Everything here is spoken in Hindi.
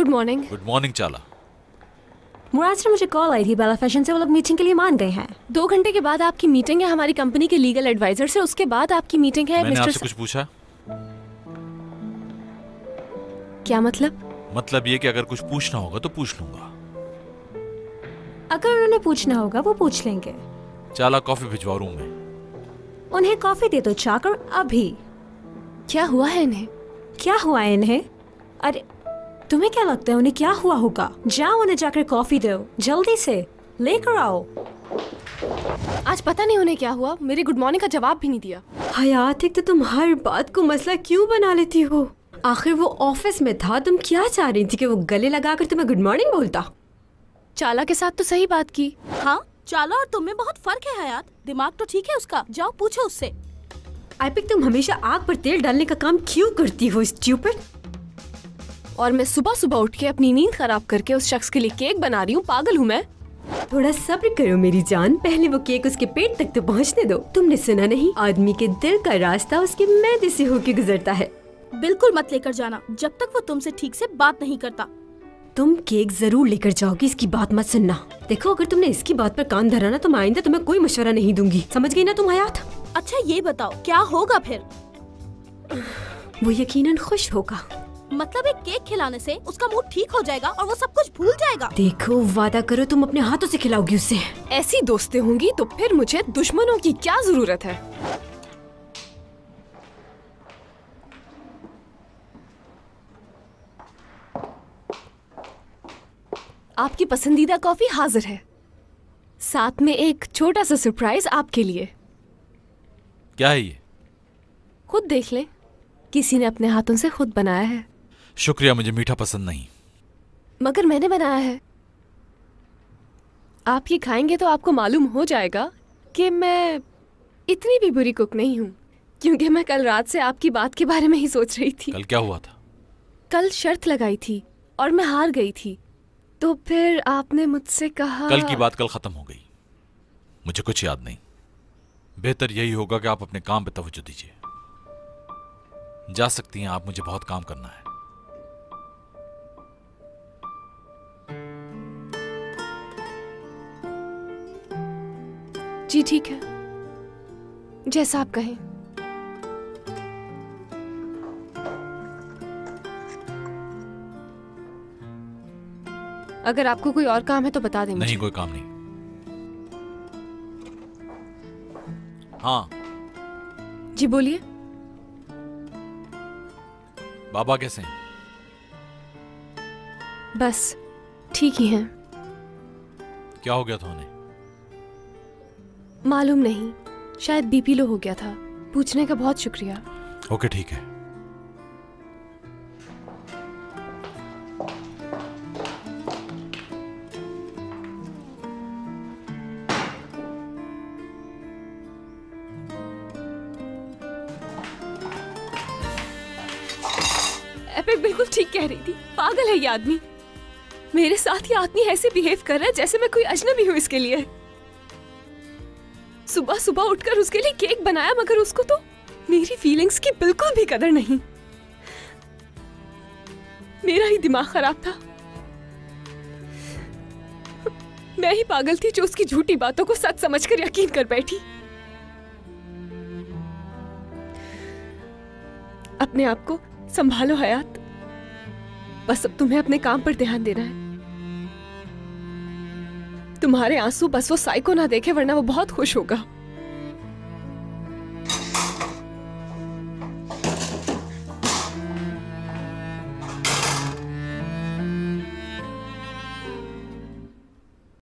Good morning. गुड मॉर्निंग चाला। मुराद से मुझे कॉल आई थी बेला फैशन से, वो लोग मीटिंग के लिए मान गए हैं। 2 घंटे के बाद आपकी मीटिंग है हमारी कंपनी के लीगल एडवाइजर से, उसके बाद आपकी मीटिंग है मैंने आपसे कुछ पूछा? क्या मतलब? मतलब ये कि अगर कुछ पूछना होगा तो पूछ लूंगा। अगर उन्हें पूछना होगा वो पूछ लेंगे। चाला कॉफी भिजवाओ रूम में। उन्हें कॉफी दे दो चाकर अभी। क्या हुआ है इन्हें? क्या हुआ है इन्हें? अरे तुम्हें क्या लगता है उन्हें क्या हुआ होगा? जाओ उन्हें जाकर कॉफी दो, जल्दी से लेकर आओ। आज पता नहीं उन्हें क्या हुआ, मेरे गुड मॉर्निंग का जवाब भी नहीं दिया। हयात, एक तो तुम हर बात को मसला क्यों बना लेती हो? आखिर वो ऑफिस में था, तुम क्या चाह रही थी कि वो गले लगाकर तुम्हें गुड मॉर्निंग बोलता? चाला के साथ तो सही बात की। हाँ, चाला और तुम में बहुत फर्क है हयात। दिमाग तो ठीक है उसका, जाओ पूछो उससे। आइपिक, तुम हमेशा आग पर तेल डालने का काम क्यों करती हो स्टूपिड? और मैं सुबह सुबह उठ के अपनी नींद खराब करके उस शख्स के लिए केक बना रही हूँ। पागल हूँ मैं? थोड़ा सब्र करो मेरी जान, पहले वो केक उसके पेट तक तो पहुँचने दो। तुमने सुना नहीं, आदमी के दिल का रास्ता उसके मैदे से होके गुजरता है। बिल्कुल मत लेकर जाना जब तक वो तुमसे ठीक से बात नहीं करता। तुम केक जरूर लेकर जाओगी, इसकी बात मत सुनना। देखो, अगर तुमने इसकी बात पर कान धरा ना तो मैं आइंदा तुम्हें कोई मशवरा नहीं दूंगी, समझ गई ना तुम हयात? अच्छा ये बताओ क्या होगा फिर? वो यकीनन खुश होगा। मतलब एक केक खिलाने से उसका मूड ठीक हो जाएगा और वो सब कुछ भूल जाएगा? देखो, वादा करो तुम अपने हाथों से खिलाओगी उसे। ऐसी दोस्तें होंगी तो फिर मुझे दुश्मनों की क्या जरूरत है? आपकी पसंदीदा कॉफी हाजिर है, साथ में एक छोटा सा सरप्राइज आपके लिए। क्या है ये? खुद देख लें, किसी ने अपने हाथों से खुद बनाया है। शुक्रिया, मुझे मीठा पसंद नहीं। मगर मैंने बनाया है। आप ये खाएंगे तो आपको मालूम हो जाएगा कि मैं इतनी भी बुरी कुक नहीं हूँ, क्योंकि मैं कल रात से आपकी बात के बारे में ही सोच रही थी। कल क्या हुआ था? कल शर्त लगाई थी और मैं हार गई थी, तो फिर आपने मुझसे कहा। कल की बात कल खत्म हो गई, मुझे कुछ याद नहीं। बेहतर यही होगा कि आप अपने काम पे तवज्जो दीजिए। जा सकती हैं आप, मुझे बहुत काम करना है। जी ठीक है, जैसा आप कहें। अगर आपको कोई और काम है तो बता दें मुझे। नहीं, कोई काम नहीं। हाँ जी बोलिए। बाबा कैसे हैं? बस ठीक ही हैं। क्या हो गया था उन्हें? मालूम नहीं, शायद बीपी लो हो गया था। पूछने का बहुत शुक्रिया। ओके ठीक है। एपिक बिल्कुल ठीक कह रही थी, पागल है ये आदमी। मेरे साथ ये आदमी ऐसे बिहेव कर रहा है जैसे मैं कोई अजनबी हूँ इसके लिए। सुबह सुबह उठकर उसके लिए केक बनाया, मगर उसको तो मेरी फीलिंग्स की बिल्कुल भी कदर नहीं। मेरा ही दिमाग खराब था। मैं ही पागल थी जो उसकी झूठी बातों को सच समझकर यकीन कर बैठी। अपने आप को संभालो हयात, बस अब तुम्हें अपने काम पर ध्यान देना है। तुम्हारे आंसू बस वो साइको ना देखे, वरना वो बहुत खुश होगा।